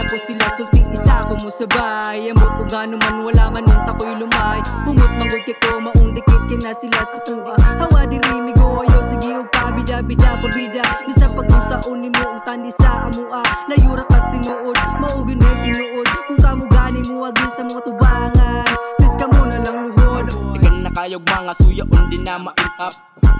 Tapos sila sulti isa ko mo sabay. Amot o gano man wala man nung tako'y lumay. Humot manggod kay ko maong dikit kina sila sa tuwa. Hawa diri mi go ayo sige og pabida-bida ko bida. Ni sa pagkungsaon ni mo ang tandi sa amua. Layura kas tinuod, maugin may tinuod. Kung kamo gani mo agi sa mga tubangan. Please ka muna lang luhod. Ikan na kayog mga suyaon din na maipap.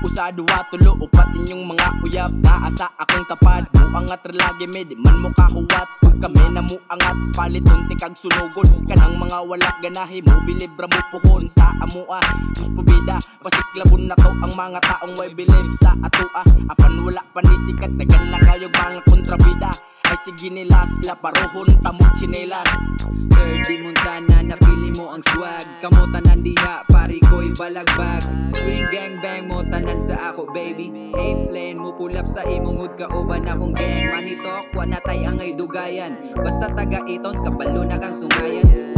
Usado wa tulo upat inyong mga uyab. Naasa akong tapad mo angat relagi me di man mo kahuwat. Pag kami na mo angat paliton ti kag sunugod. Kanang mga wala ganahi mo bilibra mo puhon sa amua. Guspubida pasiklabon na to ang mga taong may bilib sa atua. Apan wala panisikat dagan na kayog mga kontrabida. Ay sige nila sila paruhon tamog chinelas. Di Montana napili mo ang swag. Kamo tanan diha pari ko'y balagbag. Swing gang bang mo tanan sa ako baby. Eight lane mo pulap sa imungod ka uban akong gang. Manitok wa natay angay dugayan. Basta taga iton kabalo na kang sungayan.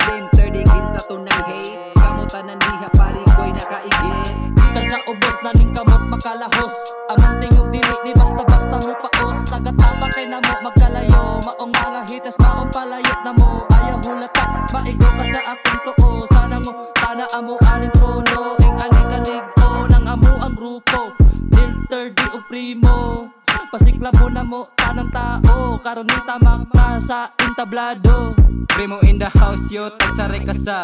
Slim 30 kin sa tunang hate. Kamo tanan diha pari ko'y nakaigit. Kan sa ubos na ning kamot makalahos. Among tingog dili ni basta-basta mo paos. Tagatapa kay na mo magkalayo. Maong mga hitas maong palayot na mo. Ayaw hulata, maigo ka sa akong tuo. Sana mo, sana amo aning trono. Ing aning kalig-o nang amo ang grupo. Filter di o primo. Pasiklabo na mo tanang tao. Karon ni tamak na sa entablado. Primo in the house yo tagsaray ka sa.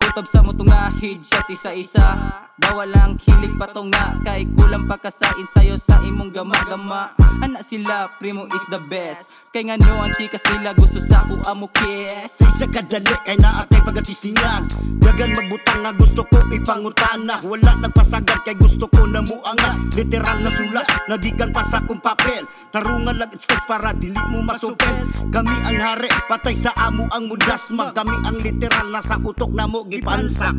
Kutob sa mo tungahid shot isa-isa. Dawa lang hilig patunga. Kay kulang pa ka sa ensayo sa imong gama-gama. Anak sila, primo is the best. Kay nga no ang chikas nila gusto sa ko amo kiss. Sa kadali kay naatay pagatistingan. Dagan magbutang nga gusto ko ipangutana. Wala nagpasagad kay gusto ko na muanga. Literal na sulat, nagikan pa sa kong papel. Tarungan lang it's para dili mo masupel. Kami ang hari, patay sa amo ang mudasma. Kami ang literal na sa utok na mo gipansak.